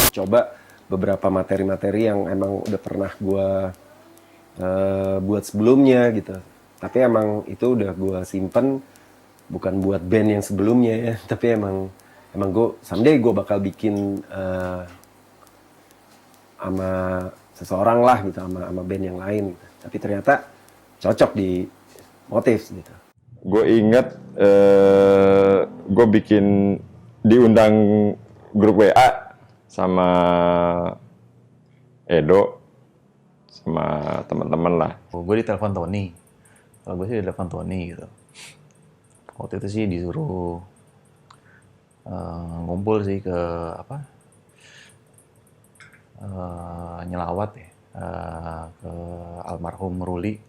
coba beberapa materi-materi yang emang udah pernah gue buat sebelumnya gitu. Tapi emang itu udah gue simpen, bukan buat band yang sebelumnya ya, tapi emang gue someday gue bakal bikin sama seseorang lah gitu, sama band yang lain gitu. Tapi ternyata cocok di Motif gitu. Gue inget gue bikin diundang grup WA sama Edo sama teman-teman lah. Gue ditelepon Tony. Kalau gue sih ditelepon Tony gitu. Waktu itu sih disuruh ngumpul sih ke nyelawat ya, ke almarhum Ruli.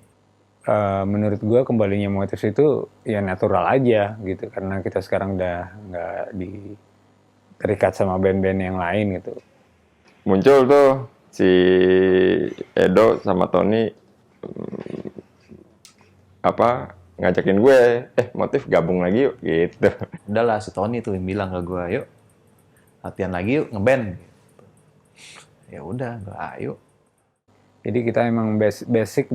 Menurut gue kembalinya Motif itu ya natural aja gitu, karena kita sekarang udah nggak terikat sama band-band yang lain gitu. Muncul tuh si Edo sama Tony ngajakin gue, Motif gabung lagi yuk gitu. Udahlah si Tony tuh yang bilang ke gue, yuk latihan lagi yuk ngeband. Ya udah, ayo. Jadi kita emang basic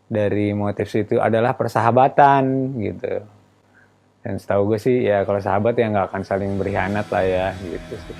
dari Motif itu adalah persahabatan gitu. Dan setahu gue sih ya kalau sahabat ya nggak akan saling berkhianat lah ya gitu sih.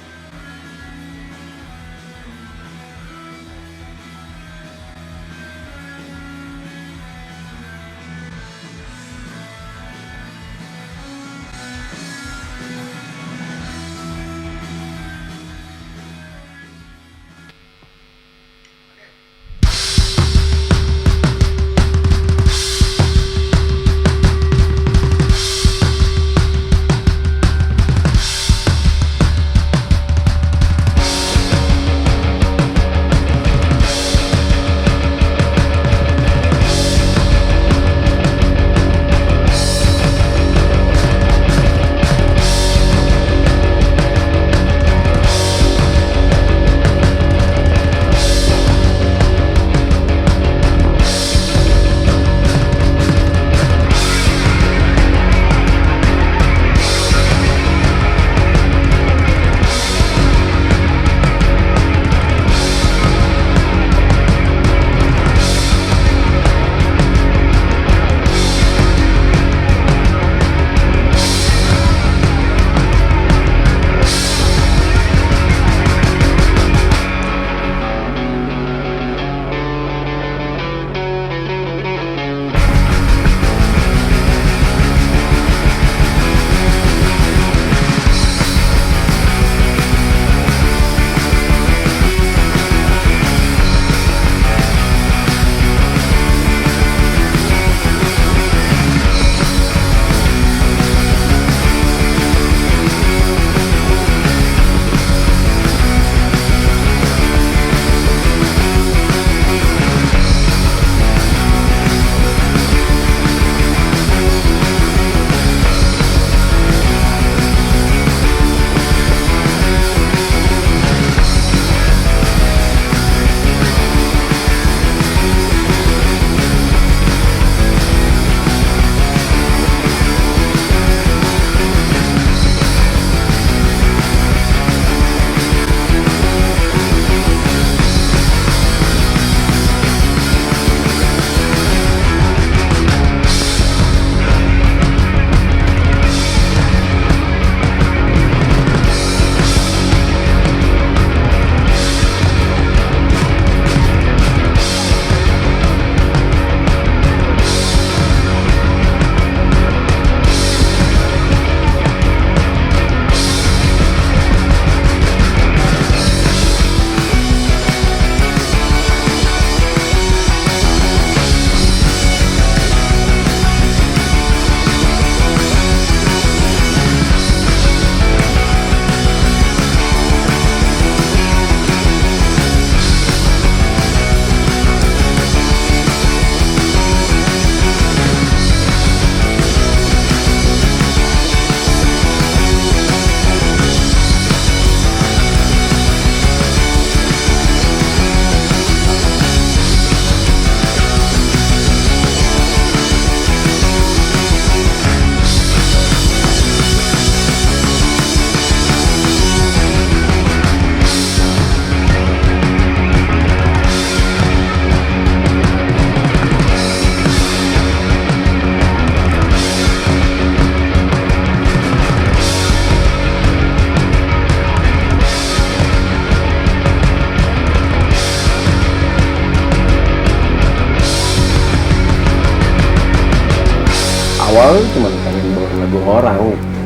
awal cuma pengen bawain lagu orang gitu.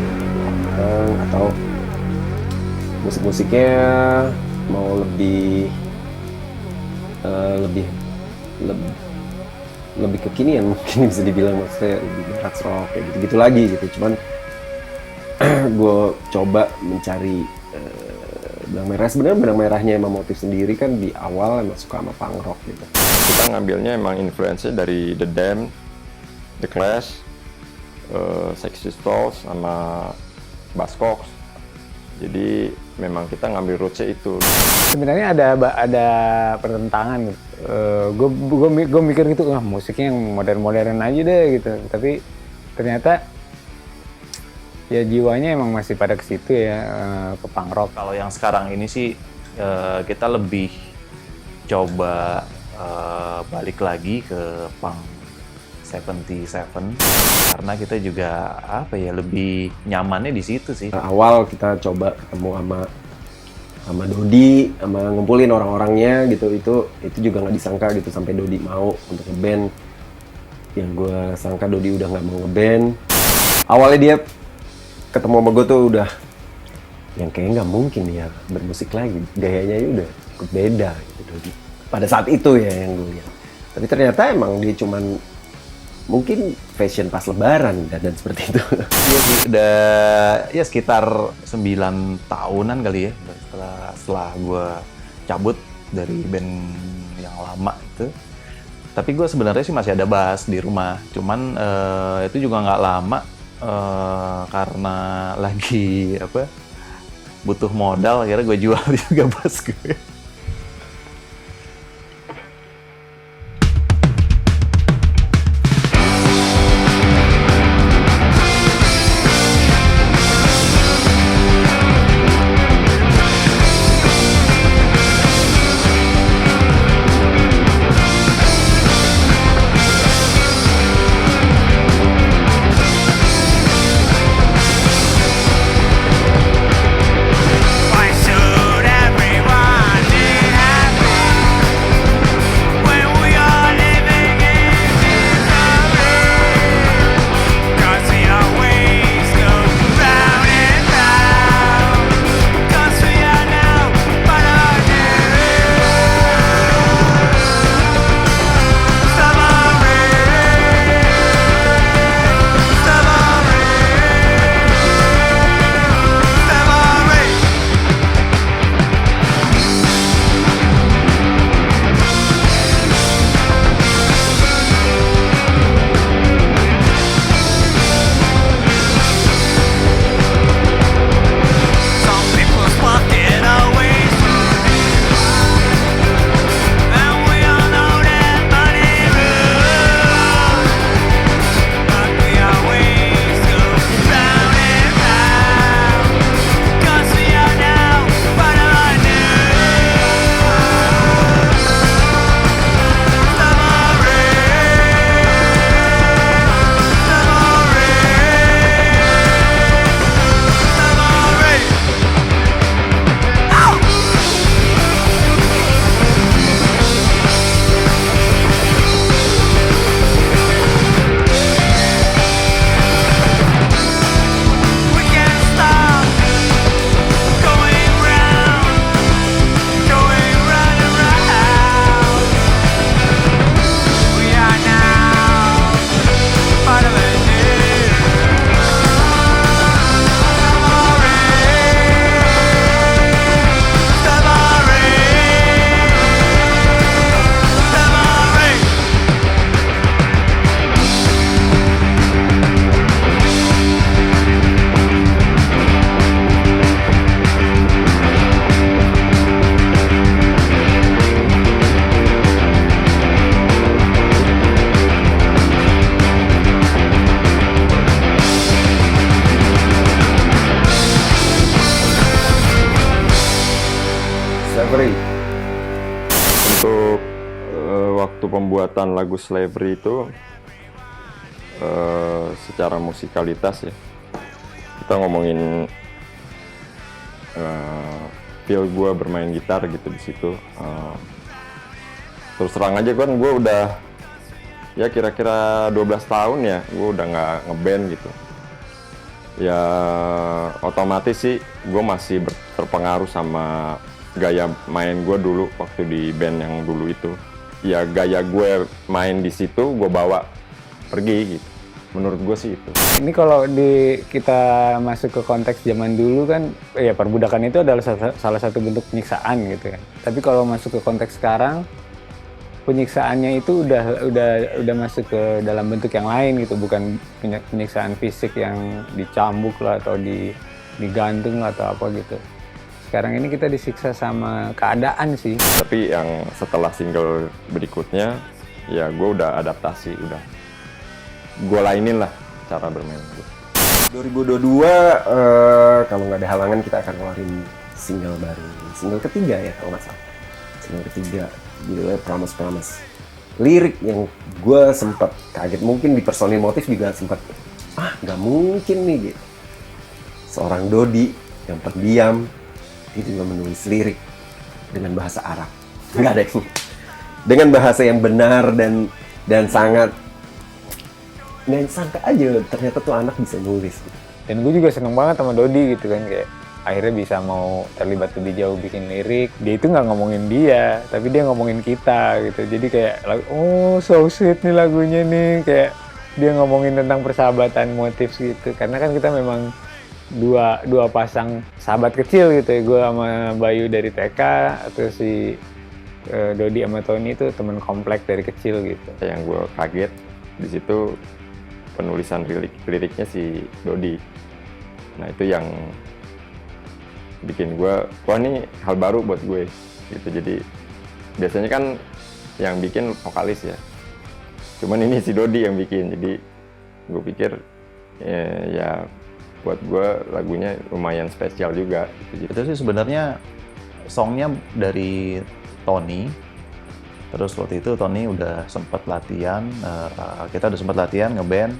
Atau musik-musiknya mau lebih lebih lebih lebih kekinian mungkin bisa dibilang, maksudnya lebih hard rock kayak gitu-gitu lagi gitu. Cuman gue coba mencari benang merah. Sebenarnya benang merahnya emang Motif sendiri kan di awal emang suka sama punk rock gitu. Kita ngambilnya emang influence dari The Damned, The Clash, Sex Pistols, sama Buzzcocks. Jadi memang kita ngambil roots-nya itu. Sebenarnya ada pertentangan gitu. Gue mikir gitu, musiknya yang modern-modern aja deh gitu. Tapi ternyata ya jiwanya emang masih pada ke situ ya, ke punk rock. Kalau yang sekarang ini sih kita lebih coba balik lagi ke punk 77 karena kita juga apa ya, lebih nyamannya di situ sih. Awal kita coba ketemu sama Dodi, sama ngumpulin orang-orangnya gitu, itu juga nggak disangka gitu sampai Dodi mau untuk ngeband. Yang gue sangka Dodi udah nggak mau ngeband. Awalnya dia ketemu sama gue tuh udah yang kayaknya nggak mungkin ya bermusik lagi, gayanya udah cukup beda gitu Dodi. Pada saat itu ya yang gue lihat. Tapi ternyata emang dia cuman mungkin fashion pas lebaran dan seperti itu. Iya sih, udah ya sekitar 9 tahunan kali ya setelah gue cabut dari band yang lama itu. Tapi gue sebenarnya sih masih ada bass di rumah. Cuman itu juga nggak lama karena lagi butuh modal, akhirnya gue jual juga bass gue. Why should everyone be happy when we are living in misery? 'Cause we always go round and round. 'Cause we are now part of Some people's walking away and we all know that money rules. But we always go round and round. 'Cause we are now part of a We can't stop going round and round. We are now part of a Slavery. Untuk waktu pembuatan lagu Slavery itu secara musikalitas ya, kita ngomongin feel gue bermain gitar gitu di situ. Terus terang aja kan gue udah ya kira-kira 12 tahun ya gue udah nggak ngeband gitu. Ya otomatis sih gue masih terpengaruh sama gaya main gue dulu waktu di band yang dulu itu. Ya gaya gue main di situ gue bawa pergi gitu. Menurut gue sih itu. Ini kalau kita masuk ke konteks zaman dulu kan, ya perbudakan itu adalah salah satu bentuk penyiksaan gitu kan. Tapi kalau masuk ke konteks sekarang, penyiksaannya itu udah masuk ke dalam bentuk yang lain gitu, bukan penyiksaan fisik yang dicambuk lah atau digantung lah atau apa gitu. Sekarang ini kita disiksa sama keadaan sih. Tapi yang setelah single berikutnya, ya gue udah adaptasi, udah gue lainin lah cara bermain gue. 2022 kalau nggak ada halangan kita akan ngeluarin single baru, single ketiga ya kalau nggak salah. Single ketiga judulnya Promise. Lirik yang gue sempat kaget, mungkin di personil motif juga sempat nggak mungkin nih gitu. Seorang Dodi yang terdiam dia juga menulis lirik dengan bahasa Arab. Nggak ada yang dengan bahasa yang benar dan sangat nggak sangka aja ternyata tuh anak bisa nulis. Dan gue juga seneng banget sama Dodi gitu kan, kayak akhirnya bisa mau terlibat lebih jauh bikin lirik. Dia itu nggak ngomongin dia, tapi dia ngomongin kita gitu. Jadi kayak, oh so sweet nih lagunya nih, kayak dia ngomongin tentang persahabatan, motif gitu. Karena kan kita memang dua pasang sahabat kecil gitu ya. Gue sama Bayu dari TK, atau si Dodi sama Tony itu teman komplek dari kecil gitu. Yang gue kaget di situ penulisan liriknya si Dodi. Nah itu yang bikin gue, wah ini hal baru buat gue gitu. Jadi biasanya kan yang bikin vokalis ya, cuman ini si Dodi yang bikin. Jadi gue pikir ya buat gue lagunya lumayan spesial juga gitu. Itu sih sebenarnya songnya dari Tony. Terus waktu itu Tony udah sempat latihan, kita udah sempat latihan ngeband.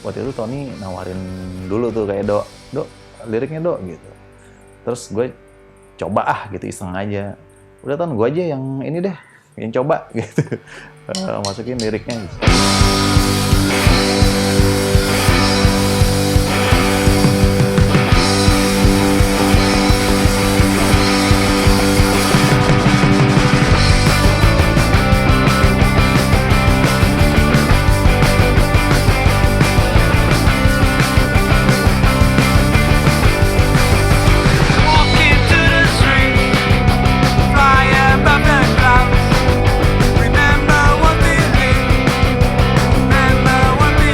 Waktu itu Tony nawarin dulu tuh kayak Dok, liriknya Dok gitu. Terus gue coba gitu iseng aja. Udah Ton, gue aja yang ini deh, yang coba gitu. Masukin liriknya gitu. Walking to the street, fly above the clouds. Remember what we did. Remember what we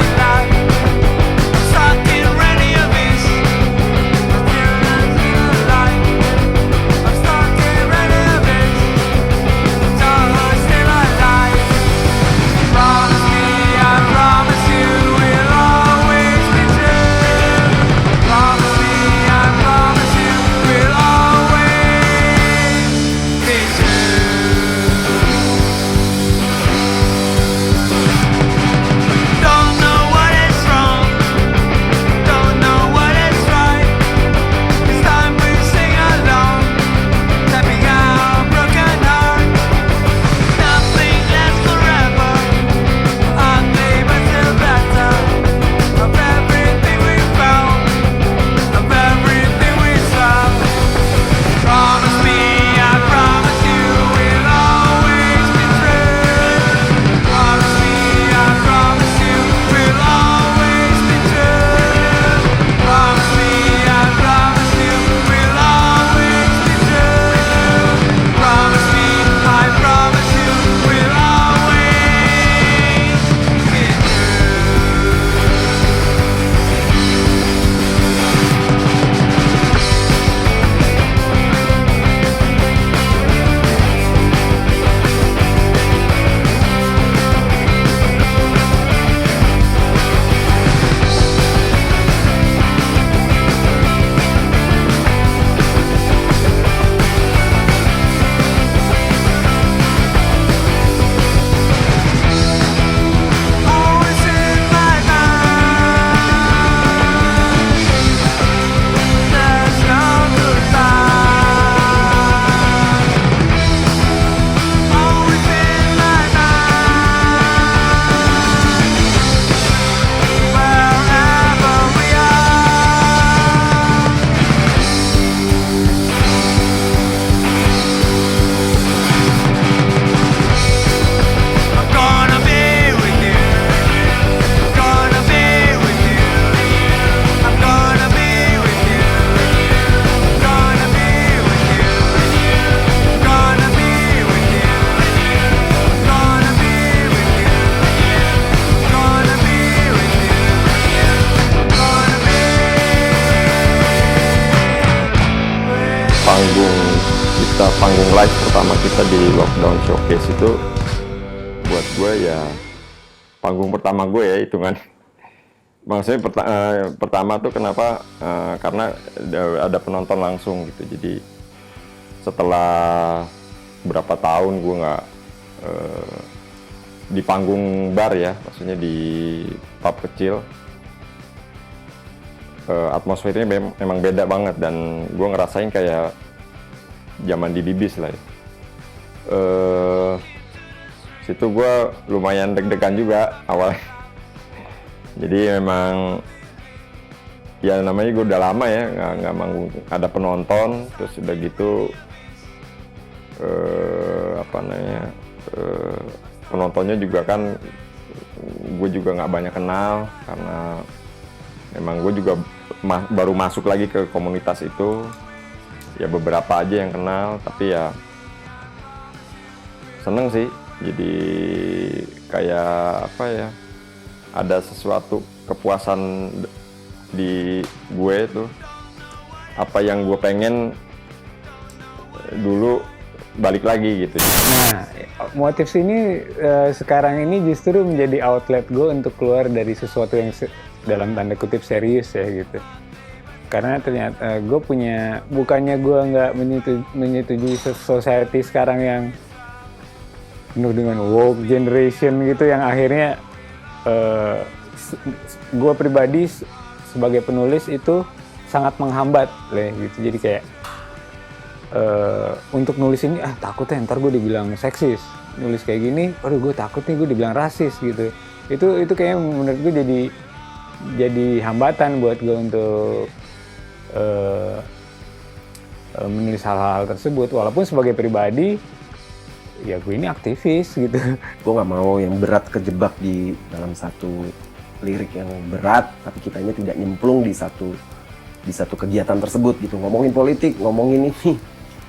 kita panggung live pertama kita di Lockdown Showcase itu buat gue ya panggung pertama gue ya hitungan. Maksudnya pertama tuh kenapa? Karena ada penonton langsung gitu. Jadi setelah berapa tahun gue nggak di panggung bar ya, maksudnya di pub kecil, atmosfernya memang beda banget dan gue ngerasain kayak zaman di Bibis lah ya. Situ gue lumayan deg-degan juga awalnya. Jadi memang ya namanya gue udah lama ya nggak manggung, ada penonton, terus udah gitu penontonnya juga kan gue juga nggak banyak kenal karena memang gue juga baru masuk lagi ke komunitas itu, ya beberapa aja yang kenal, tapi ya seneng sih, jadi kayak apa ya, ada sesuatu kepuasan di gue tuh, apa yang gue pengen dulu balik lagi gitu. Nah, motif ini sekarang ini justru menjadi outlet gue untuk keluar dari sesuatu yang dalam tanda kutip serius ya gitu. Karena ternyata gue punya, bukannya gue nggak menyetujui society sekarang yang penuh dengan woke generation gitu, yang akhirnya gue pribadi sebagai penulis itu sangat menghambat lah gitu. Jadi kayak untuk nulis ini takutnya ntar gue dibilang seksis, nulis kayak gini aduh gue takut nih gue dibilang rasis gitu. Itu kayaknya menurut gue jadi hambatan buat gue untuk menulis hal-hal tersebut, walaupun sebagai pribadi ya gue ini aktivis gitu. Gue nggak mau yang berat kejebak di dalam satu lirik yang berat, tapi kitanya tidak nyemplung di satu kegiatan tersebut gitu. Ngomongin politik, ngomongin ini,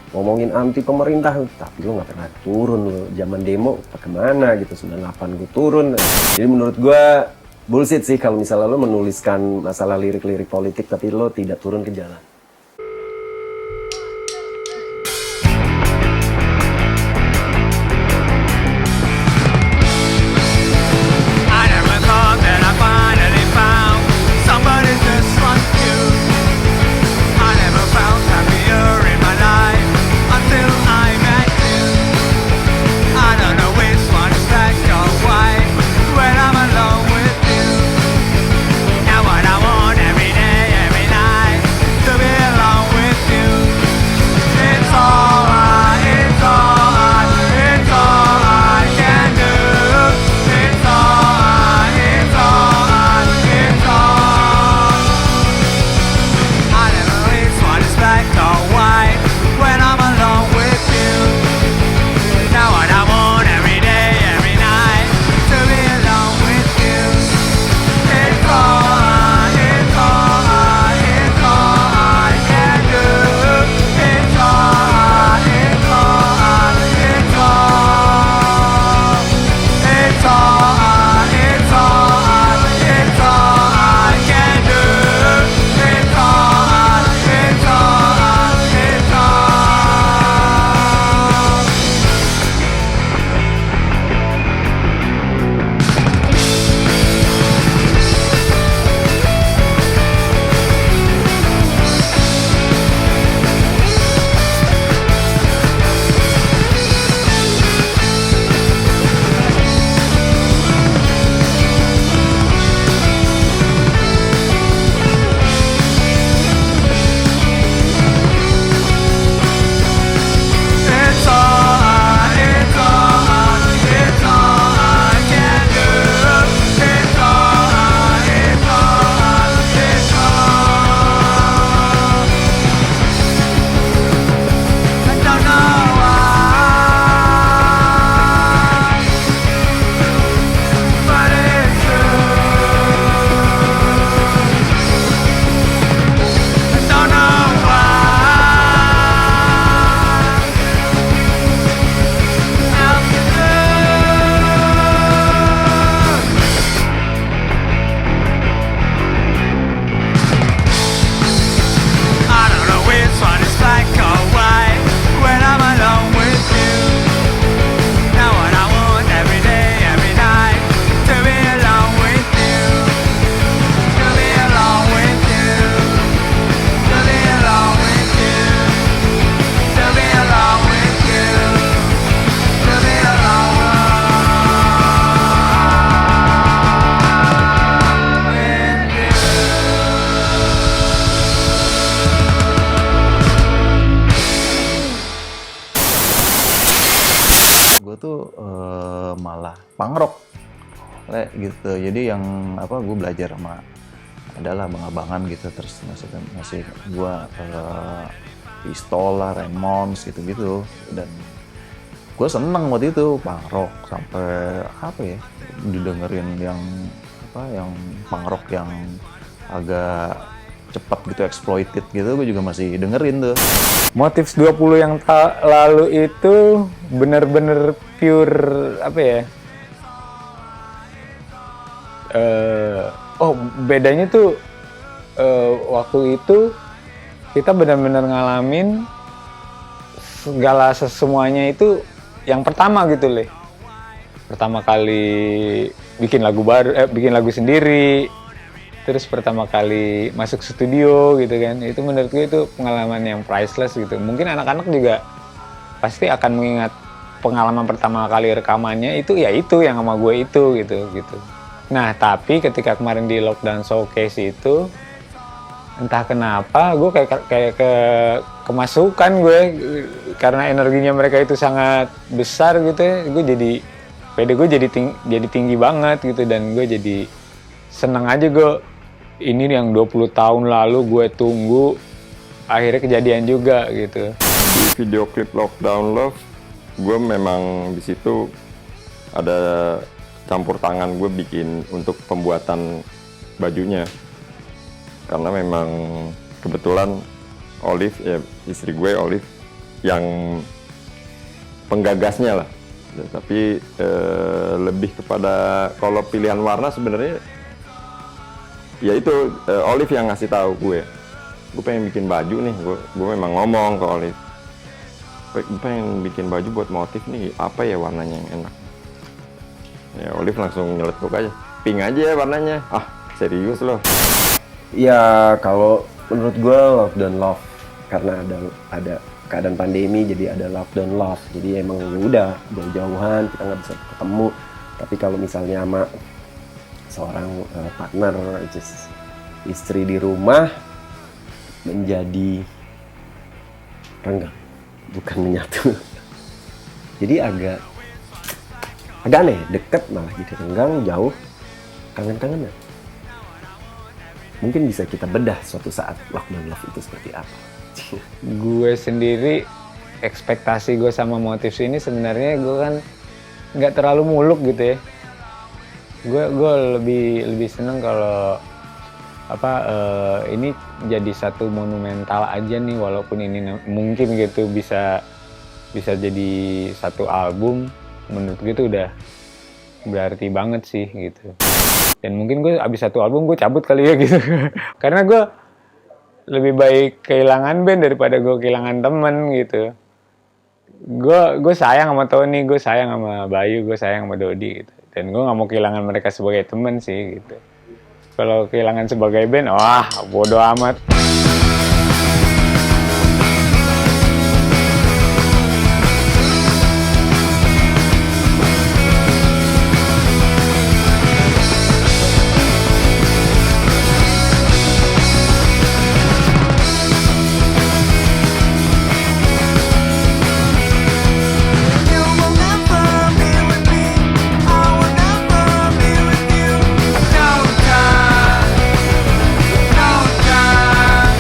ngomongin anti pemerintah, tapi lo nggak pernah turun lo. Zaman demo kemana gitu, 98 gue turun. Jadi menurut gue bullshit sih kalau misalnya lo menuliskan masalah lirik-lirik politik tapi lo tidak turun ke jalan. I never thought that I finally found somebody just like you. I never felt happier in my life until I met you. I don't know which one is black or white when I'm alone with you. And what I want every day, every night, to be tuh malah punk rock gitu. Jadi yang gue belajar sama adalah abang-abangan gitu, terus masih gue Pistol lah, Ramones gitu-gitu, dan gue seneng waktu itu punk rock sampai didengerin yang punk rock yang agak cepat gitu, exploited gitu, gue juga masih dengerin tuh. Motifs 20 yang lalu itu bener-bener pure bedanya tuh waktu itu kita benar-benar ngalamin segala semuanya itu yang pertama gitu Le. Pertama kali bikin lagu baru, bikin lagu sendiri, terus pertama kali masuk studio gitu kan. Itu menurut gue itu pengalaman yang priceless gitu. Mungkin anak-anak juga pasti akan mengingat pengalaman pertama kali rekamannya itu ya itu yang sama gue itu gitu. Nah, tapi ketika kemarin di Lockdown Showcase itu entah kenapa gue kayak kemasukan gue karena energinya mereka itu sangat besar gitu ya. Gue jadi pede gue jadi tinggi banget gitu, dan gue jadi seneng aja gue. Ini yang 20 tahun lalu gue tunggu akhirnya kejadian juga gitu. Di video klip Lockdown Love, gue memang di situ ada campur tangan gue bikin untuk pembuatan bajunya. Karena memang kebetulan Olive, ya istri gue Olive, yang penggagasnya lah. Tapi lebih kepada kalau pilihan warna sebenarnya ya itu Olive yang ngasih tahu gue pengen bikin baju nih. Gue memang ngomong ke Olive, gue pengen bikin baju buat motif nih, apa ya warnanya yang enak. Ya Olive langsung nyeletuk aja, pink aja ya warnanya. Ah serius loh. Ya kalau menurut gue Love dan Love, karena ada keadaan pandemi jadi ada Love dan Love. Jadi emang ya udah jauh-jauhan kita nggak bisa ketemu. Tapi kalau misalnya sama seorang partner, istri di rumah, menjadi renggang, bukan menyatu. Jadi agak aneh, deket malah jadi renggang, jauh, kangen-kangenan. Mungkin bisa kita bedah suatu saat Lockdown Love itu seperti apa. Gue sendiri, ekspektasi gue sama Motifs ini sebenarnya gue kan nggak terlalu muluk gitu ya. Gue lebih seneng kalau ini jadi satu monumental aja nih, walaupun ini mungkin gitu bisa jadi satu album. Menurut gue itu udah berarti banget sih gitu. Dan mungkin gue abis satu album gue cabut kali ya gitu. Karena gue lebih baik kehilangan band daripada gue kehilangan temen gitu. Gue sayang sama Tony, gue sayang sama Bayu, gue sayang sama Dodi gitu. Dan gue gak mau kehilangan mereka sebagai temen sih gitu. Kalau kehilangan sebagai band, wah bodo amat. You will never be with me. I will never be with you. No time, no time.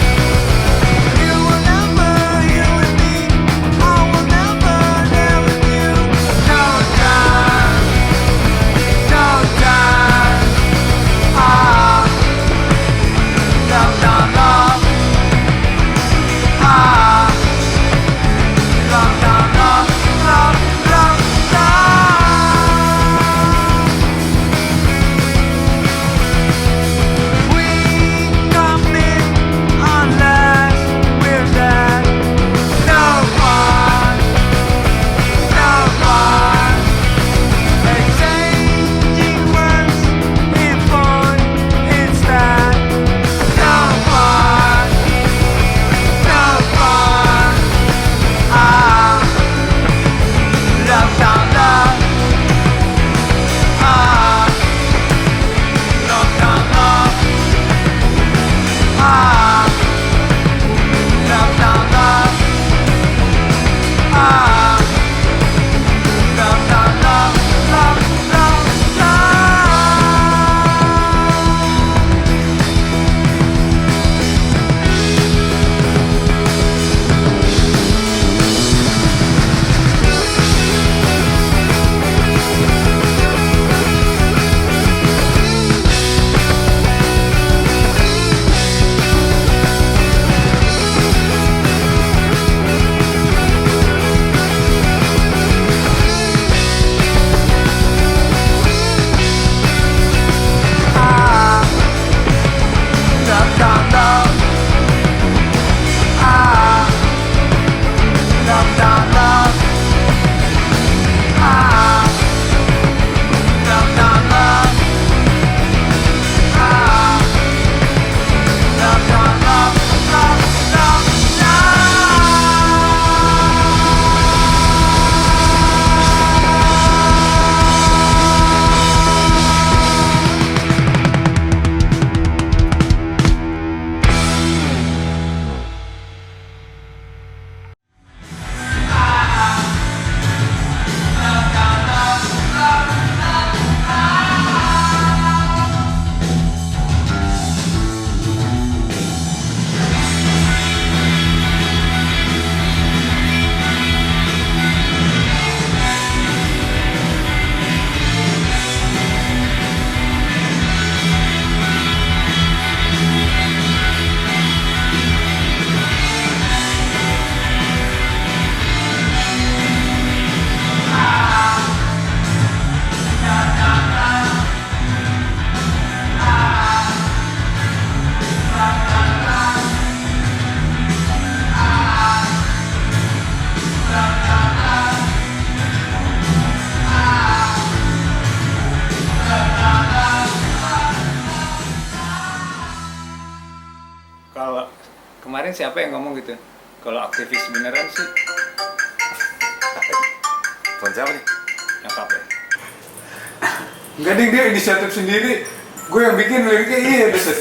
kemarin siapa yang ngomong gitu? Kalau aktivis beneran sih Teman siapa nih? nyokap ya. Enggak ding, dia inisiatif sendiri. Gue yang bikin liriknya iya bisa.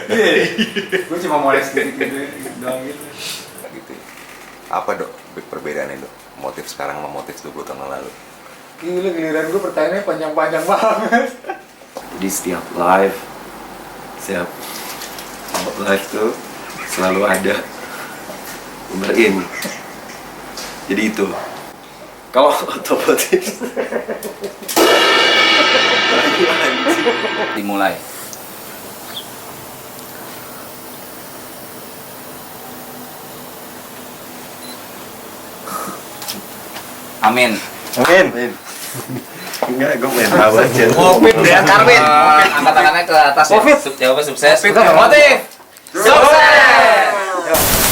Iya. Gue cuma moles gitu doang gitu. Gitu. Apa dok perbedaannya dok? Motif sekarang sama motif 20 tahun yang lalu? Gila giliran gue pertanyaannya panjang-panjang banget. Jadi setiap live tuh selalu ada Uber-in. Jadi itu. Kalau otomotif Dimulai. Amin. enggak, gue main tahu aja. Covid ya, Karvin. Angkat tangannya ke atas ya. Jawabnya sukses. Motif. Sukses.